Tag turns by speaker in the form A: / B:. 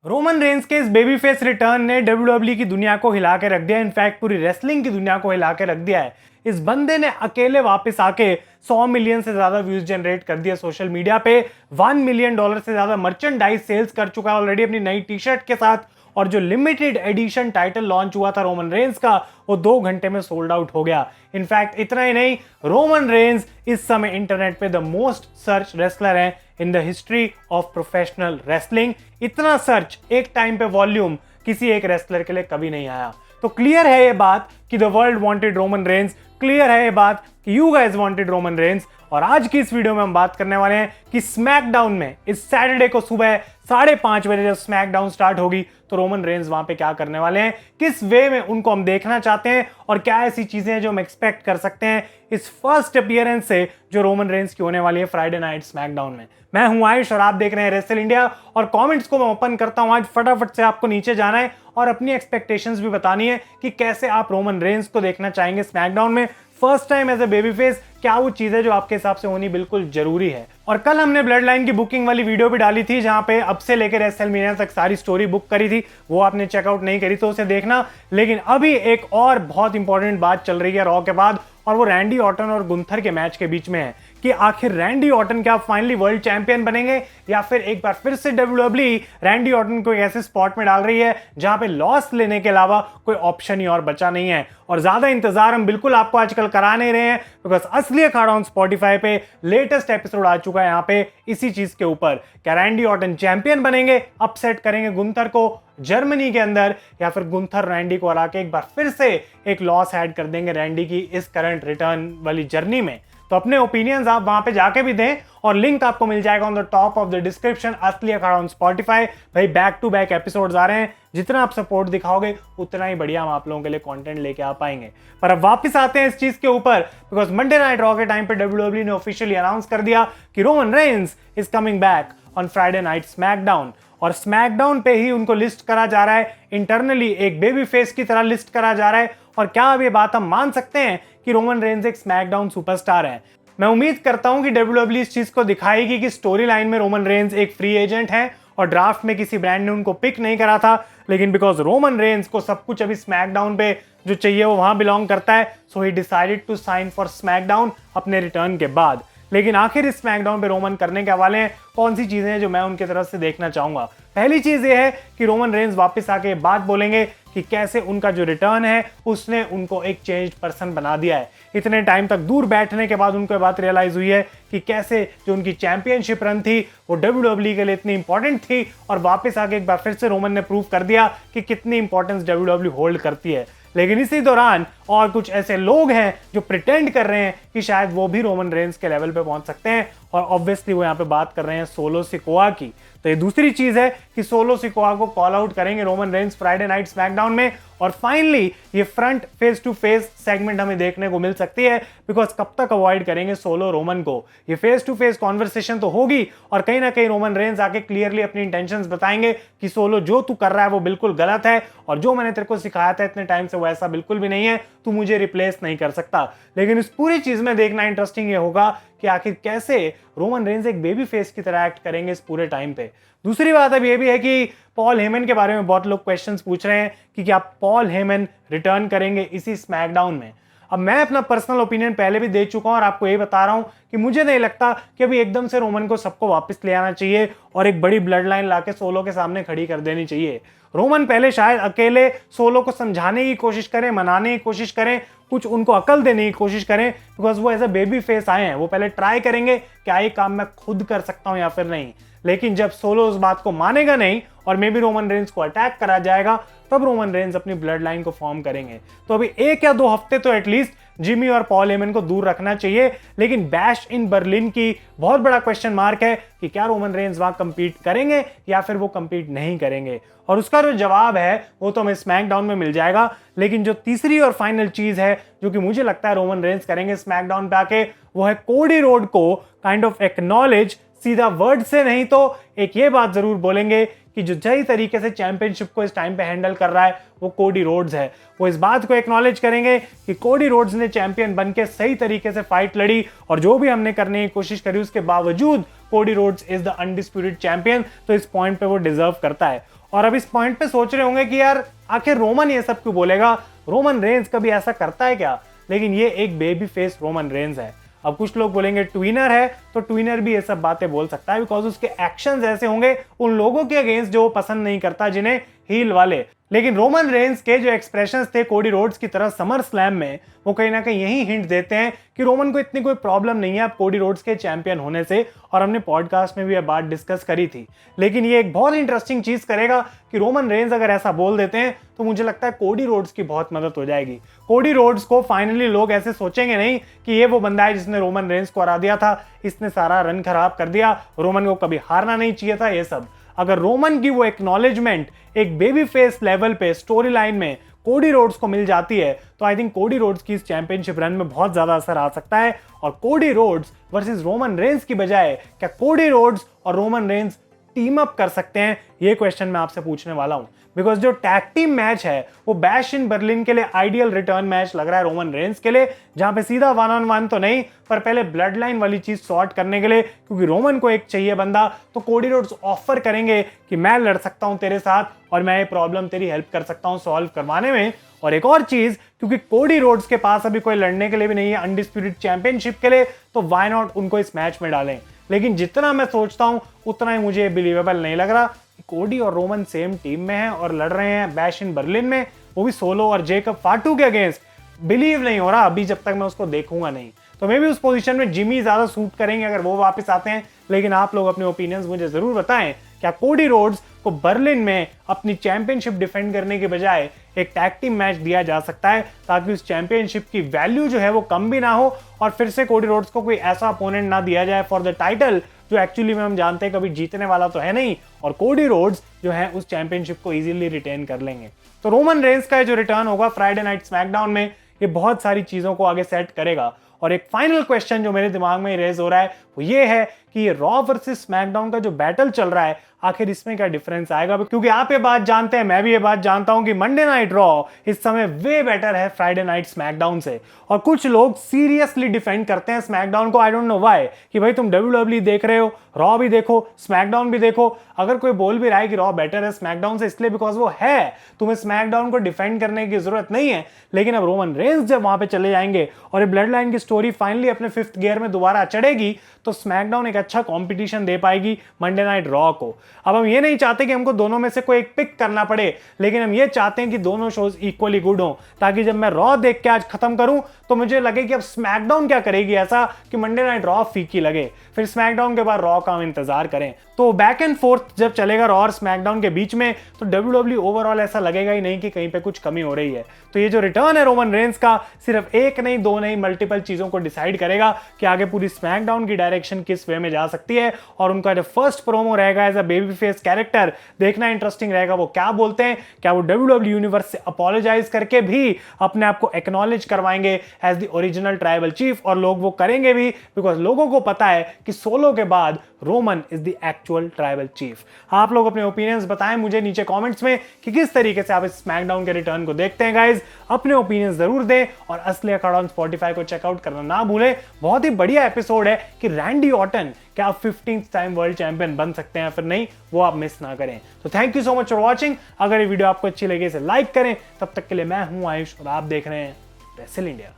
A: Roman Reigns के इस baby face return ने डब्ल्यूडब्ल्यू की दुनिया को हिला के रख दिया। इनफैक्ट पूरी रेसलिंग की दुनिया को हिला के रख दिया है। इस बंदे ने अकेले वापस आके 100 मिलियन से ज्यादा व्यूज जनरेट कर दिया सोशल मीडिया पे। $1 मिलियन से ज्यादा मर्चेंडाइज सेल्स कर चुका है ऑलरेडी अपनी नई टी शर्ट के साथ। और जो लिमिटेड एडिशन टाइटल लॉन्च हुआ था रोमन रेंस का, वो 2 घंटे में सोल्ड आउट हो गया। इनफैक्ट इतना ही नहीं, रोमन रेंस इस समय इंटरनेट पे द मोस्ट सर्च रेसलर हैं in the history of professional wrestling. इतना सर्च एक टाइम पे वॉल्यूम किसी एक रेसलर के लिए कभी नहीं आया। तो क्लियर है ये बात कि the world wanted Roman Reigns, clear है ये बात कि you guys wanted Roman Reigns. और आज की इस वीडियो में हम बात करने वाले हैं कि स्मैकडाउन में इस सैटरडे को सुबह 5:30 बजे जब स्मैकडाउन स्टार्ट होगी तो रोमन रेंस वहां पे क्या करने वाले हैं, किस वे में उनको हम देखना चाहते हैं और क्या ऐसी चीजें हैं जो हम एक्सपेक्ट कर सकते हैं इस फर्स्ट अपीयरेंस से जो रोमन रेंस की होने वाली है फ्राइडे नाइट स्मैकडाउन में। मैं हूं आयुष और आप देख रहे हैं रेसल इंडिया। और कमेंट्स को मैं ओपन करता हूं। आज फटाफट से आपको नीचे जाना है और अपनी एक्सपेक्टेशंस भी बतानी है कि कैसे आप रोमन रेंस को देखना चाहेंगे स्मैकडाउन में first time as a baby face. क्या वो चीज है जो आपके हिसाब से होनी बिल्कुल जरूरी है। और कल हमने ब्लड लाइन की बुकिंग वाली वीडियो भी डाली थी जहां पे अब से लेकर रेसलमेनिया तक सारी स्टोरी बुक करी थी। वो आपने चेकआउट नहीं करी तो उसे देखना। लेकिन अभी एक और बहुत इंपॉर्टेंट बात चल रही है रॉ के बाद, और वो रैंडी ऑर्टन और गुंथर के मैच के बीच में है कि आखिर रैंडी ऑर्टन क्या फाइनली वर्ल्ड चैंपियन बनेंगे या फिर एक बार फिर से डब्ल्यूडब्ल्यूई रैंडी ऑर्टन को एक ऐसे स्पॉट में डाल रही है जहां पे लॉस लेने के अलावा कोई ऑप्शन ही और बचा नहीं है। और ज्यादा इंतजार हम बिल्कुल आपको आजकल करा नहीं रहे हैं बिकॉज असली अखाड़ा ऑन स्पॉटिफाई पे लेटेस्ट एपिसोड आ चुका है यहाँ पे इसी चीज के ऊपर। क्या रैंडी ऑर्टन चैंपियन बनेंगे, अपसेट करेंगे गुंथर को जर्मनी के अंदर, या फिर गुंथर रैंडी को हरा के एक बार फिर से एक लॉस ऐड कर देंगे रैंडी की इस करंट रिटर्न वाली जर्नी में। तो अपने ओपिनियंस आप वहां पे जाके भी दें और लिंक आपको मिल जाएगा on the top of the description. असली अखाड़ा ऑन स्पॉटिफाई। भाई बैक टू बैक एपिसोड्स आ रहे हैं, जितना आप सपोर्ट दिखाओगे उतना ही बढ़िया हम आप लोगों के लिए कंटेंट लेके आ पाएंगे। पर अब वापस आते हैं इस चीज के ऊपर बिकॉज मंडे नाइट रॉ के टाइम पे डब्ल्यूडब्ल्यूई ने ऑफिशियली अनाउंस कर दिया कि Roman Reigns is coming back on Friday night SmackDown. और स्मैकडाउन पे ही उनको लिस्ट करा जा रहा है, इंटरनली एक बेबी फेस की तरह लिस्ट करा जा रहा है। और क्या अब ये बात हम मान सकते हैं कि रोमन रेंस एक स्मैकडाउन सुपरस्टार है? मैं उम्मीद करता हूं कि डब्ल्यूडब्ल्यूई इस चीज को दिखाएगी कि स्टोरी लाइन में रोमन रेंस एक फ्री एजेंट है और ड्राफ्ट में किसी ब्रांड ने उनको पिक नहीं करा था। लेकिन बिकॉज रोमन रेंस को सब कुछ अभी स्मैकडाउन पे जो चाहिए वो वहां बिलोंग करता है, so he decided to sign for SmackDown अपने रिटर्न के बाद। लेकिन आखिर इस स्मैकडाउन पे रोमन करने के हवाले हैं कौन सी चीजें हैं जो मैं उनकी तरफ से देखना चाहूंगा। पहली चीज ये है कि रोमन रेंस वापस आके बात बोलेंगे कि कैसे उनका जो रिटर्न है उसने उनको एक चेंज्ड पर्सन बना दिया है। इतने टाइम तक दूर बैठने के बाद उनको ये बात रियलाइज हुई है कि कैसे जो उनकी चैंपियनशिप रन थी वो डब्ल्यूडब्ल्यूई के लिए इतनी इंपॉर्टेंट थी। और वापस आके एक बार फिर से रोमन ने प्रूव कर दिया कि कितनी इंपॉर्टेंस डब्ल्यूडब्ल्यूई होल्ड करती है। लेकिन इसी दौरान और कुछ ऐसे लोग हैं जो प्रिटेंड कर रहे हैं कि शायद वो भी रोमन रेंस के लेवल पे पहुंच सकते हैं। और ऑब्वियसली वो यहाँ पे बात कर रहे हैं सोलो सिकोआ की। तो ये दूसरी चीज है कि सोलो सिकोआ को कॉल आउट करेंगे Roman Reigns Friday night SmackDown में। और फाइनली ये front face to face segment हमें देखने को मिल सकती है बिकॉज कब तक अवॉइड करेंगे सोलो रोमन को। ये फेस टू फेस कॉन्वर्सेशन तो होगी और कहीं ना कहीं रोमन रेंस आके क्लियरली अपनी इंटेंशंस बताएंगे कि सोलो जो तू कर रहा है वो बिल्कुल गलत है और जो मैंने तेरे को सिखाया था इतने टाइम से वो ऐसा बिल्कुल भी नहीं है, तू मुझे रिप्लेस नहीं कर सकता। लेकिन इस पूरी चीज में देखना इंटरेस्टिंग ये होगा कि आखिर कैसे रोमन रेंस एक बेबी फेस की तरह एक्ट करेंगे इस पूरे टाइम पे। दूसरी बात अब ये भी है कि पॉल हेमन के बारे में बहुत लोग क्वेश्चंस पूछ रहे हैं कि क्या पॉल हेमन रिटर्न करेंगे इसी स्मैकडाउन में। अब मैं अपना पर्सनल ओपिनियन पहले भी दे चुका हूं और आपको ये बता रहा हूं कि मुझे नहीं लगता कि अभी एकदम से रोमन को सबको वापस ले आना चाहिए और एक बड़ी ब्लड लाइन लाके सोलो के सामने खड़ी कर देनी चाहिए। रोमन पहले शायद अकेले सोलो को समझाने की कोशिश करें, मनाने की कोशिश करें, कुछ उनको अकल देने की कोशिश करें बिकॉज वो एज अ बेबी फेस आए हैं। वो पहले ट्राई करेंगे क्या ये काम मैं खुद कर सकता हूं या फिर नहीं। लेकिन जब सोलो उस बात को मानेगा नहीं और मे बी रोमन रेंस को अटैक करा जाएगा तब रोमन रेंस अपनी ब्लड लाइन को फॉर्म करेंगे। तो अभी 1 या 2 हफ्ते तो एटलीस्ट जिमी और पॉल हेमन को दूर रखना चाहिए। लेकिन बैश इन बर्लिन की बहुत बड़ा क्वेश्चन मार्क है कि क्या रोमन रेंस वहां कंपीट करेंगे या फिर वो कंपीट नहीं करेंगे। और उसका जो जवाब है वो तो हमें स्मैकडाउन में मिल जाएगा। लेकिन जो तीसरी और फाइनल चीज है जो कि मुझे लगता है रोमन रेंस करेंगे स्मैकडाउन पे आके, वो है कोडी रोड को काइंड ऑफ एक्नॉलेज, सीधा वर्ड से नहीं तो एक ये बात जरूर बोलेंगे कि जो सही तरीके से चैंपियनशिप को इस टाइम पे हैंडल कर रहा है वो कोडी रोड्स है। वो इस बात को एक्नॉलेज करेंगे कि कोडी रोड्स ने चैंपियन बनके सही तरीके से फाइट लड़ी और जो भी हमने करने की कोशिश करी उसके बावजूद Cody Rhodes is the undisputed champion. तो इस पॉइंट पे वो डिजर्व करता है। और अब इस पॉइंट पे सोच रहे होंगे कि यार आखिर रोमन ये सब क्यों बोलेगा, रोमन रेंज कभी ऐसा करता है क्या? लेकिन ये एक बेबी फेस रोमन रेंज है। अब कुछ लोग बोलेंगे ट्विनर है, तो ट्विनर भी ये सब बातें बोल सकता है बिकॉज उसके एक्शंस ऐसे होंगे उन लोगों के अगेंस्ट जो वो पसंद नहीं करता, जिन्हें हील वाले। लेकिन रोमन रेंज के जो एक्सप्रेशंस थे कोडी रोड्स की तरह समर स्लैम में, वो कहीं ना कहीं यही हिंट देते हैं कि रोमन को इतनी कोई प्रॉब्लम नहीं है अब कोडी रोड्स के चैंपियन होने से, और हमने पॉडकास्ट में भी यह बात डिस्कस करी थी। लेकिन ये एक बहुत इंटरेस्टिंग चीज करेगा कि रोमन रेंज अगर ऐसा बोल देते हैं तो मुझे लगता है कोडी रोड्स की बहुत मदद हो जाएगी। कोडी रोड्स को फाइनली लोग ऐसे सोचेंगे नहीं कि ये वो बंदा है जिसने रोमन रेंज को हरा दिया था, इसने सारा रन खराब कर दिया, रोमन को कभी हारना नहीं चाहिए था, ये सब। अगर रोमन की वो एक्नॉलेजमेंट एक बेबी फेस लेवल पे स्टोरी लाइन में कोडी रोड्स को मिल जाती है तो आई थिंक कोडी रोड्स की इस चैंपियनशिप रन में बहुत ज्यादा असर आ सकता है। और Cody Rhodes versus Roman Reigns की बजाय क्या कोडी रोड्स और रोमन रेंज टीम अप कर सकते हैं, ये क्वेश्चन मैं आपसे पूछने वाला हूं। बिकॉज जो टैग टीम मैच है वो बैश इन बर्लिन के लिए आइडियल रिटर्न मैच लग रहा है रोमन रेंज के लिए, जहां पे सीधा 1-on-1 तो नहीं पर पहले ब्लड लाइन वाली चीज सॉर्ट करने के लिए, क्योंकि रोमन को एक चाहिए बंदा, तो कोडी रोड्स ऑफर करेंगे कि मैं लड़ सकता हूं तेरे साथ और मैं ये प्रॉब्लम तेरी हेल्प कर सकता हूं सॉल्व करवाने में। और एक और चीज, क्योंकि कोडी रोड्स के पास अभी कोई लड़ने के लिए भी नहीं है अनडिस्प्यूटेड चैंपियनशिप के लिए, तो व्हाई नॉट उनको इस मैच में डालें। लेकिन जितना मैं सोचता हूं उतना ही मुझे बिलीवेबल नहीं लग रहा। कोडी और रोमन सेम टीम में हैं और लड़ रहे हैं बैश इन बर्लिन में, वो भी सोलो और जेकब फाटू के अगेंस्ट। बिलीव नहीं हो रहा अभी जब तक मैं उसको देखूंगा नहीं। तो मे भी उस पोजीशन में जिमी ज्यादा सूट करेंगे अगर वो वापस आते हैं। लेकिन आप लोग अपने ओपिनियंस मुझे जरूर बताएं, क्या कोडी रोड्स को बर्लिन में अपनी चैंपियनशिप डिफेंड करने के बजाय एक टैग टीम मैच दिया जा सकता है, ताकि उस चैंपियनशिप की वैल्यू जो है वो कम भी ना हो और फिर से कोडी रोड्स को कोई ऐसा अपोनेंट ना दिया जाए फॉर द टाइटल जो एक्चुअली में हम जानते हैं कभी जीतने वाला तो है नहीं, और कोडी रोड्स जो है उस चैंपियनशिप को इजीली रिटेन कर लेंगे। तो रोमन रेंज का जो रिटर्न होगा फ्राइडे नाइट स्मैकडाउन में, ये बहुत सारी चीजों को आगे सेट करेगा। और एक फाइनल क्वेश्चन जो मेरे दिमाग में रेज हो रहा है वो ये है कि ये रॉ वर्सेस स्मैकडाउन का जो बैटल चल रहा है आखिर इसमें क्या डिफरेंस आएगा, क्योंकि आप ये बात जानते हैं, मैं भी ये बात जानता हूं कि मंडे नाइट रॉ इस समय वे बेटर है फ्राइडे नाइट स्मैकडाउन से। और कुछ लोग सीरियसली डिफेंड करते हैं स्मैकडाउन को, आई डोंट नो व्हाई, कि भाई तुम WWE देख रहे हो, रॉ भी देखो, स्मैकडाउन भी देखो। अगर कोई बोल भी रहा है कि रॉ बेटर है स्मैकडाउन से, इसलिए बिकॉज वो है, तुम्हें स्मैकडाउन को डिफेंड करने की जरूरत नहीं है। लेकिन अब रोमन रेंज जब वहां पे चले जाएंगे और ये ब्लड लाइन की स्टोरी फाइनली अपने 5th गियर में दोबारा चढ़ेगी, तो स्मैकडाउन एक अच्छा कंपटीशन दे पाएगी मंडे नाइट रॉ को। अब हम ये नहीं चाहते कि हमको दोनों में से कोई एक पिक करना पड़े, लेकिन हम ये चाहते हैं कि दोनों शोज इक्वली गुड हो, ताकि जब मैं रॉ देख के आज खत्म करूं तो मुझे लगे कि अब स्मैकडाउन क्या करेगी ऐसा कि मंडे नाइट रॉ फीकी लगे, फिर स्मैकडाउन के बाद रॉ का हम इंतजार करें। तो बैक एंड फोर्थ जब चलेगा रॉ और स्मैकडाउन के बीच में, तो WWE ओवरऑल ऐसा लगेगा ही नहीं कि कहीं पे कुछ कमी हो रही है। तो ये जो रिटर्न है रोमन रेंज का, सिर्फ एक नहीं, दो नहीं, मल्टीपल चीजों को डिसाइड करेगा कि आगे पूरी स्मैकडाउन की डायरेक्शन किस वे में जा सकती है। और उनका जो फर्स्ट प्रोमो रहेगा as a baby face character, देखना इंटरेस्टिंग रहेगा वो क्या बोलते हैं। क्या वो WWE यूनिवर्स से अपोलोजाइज करके भी अपने आप को एक्नॉलेज करवाएंगे as the original tribal chief, और लोग वो करेंगे भी बिकॉज लोगों को पता है कि सोलो के बाद Roman is the actual tribal chief. आप लोग अपने ओपिनियंस बताएं मुझे नीचे कमेंट्स में कि किस तरीके से आप इस स्मैकडाउन के रिटर्न को देखते हैं गाइज। अपने ओपिनियंस जरूर दें और असली अखाड़ा ऑन स्पॉटिफाई को चेकआउट करना ना भूलें। बहुत ही बढ़िया एपिसोड है कि रैंडी ऑर्टन क्या आप 15th टाइम वर्ल्ड चैंपियन बन सकते हैं फिर नहीं, वो आप मिस ना करें। तो thank you so much for watching. अगर ये वीडियो आपको अच्छी लगे इसे लाइक करें। तब तक के लिए मैं हूं आयुष और आप देख रहे हैं रेसल इंडिया।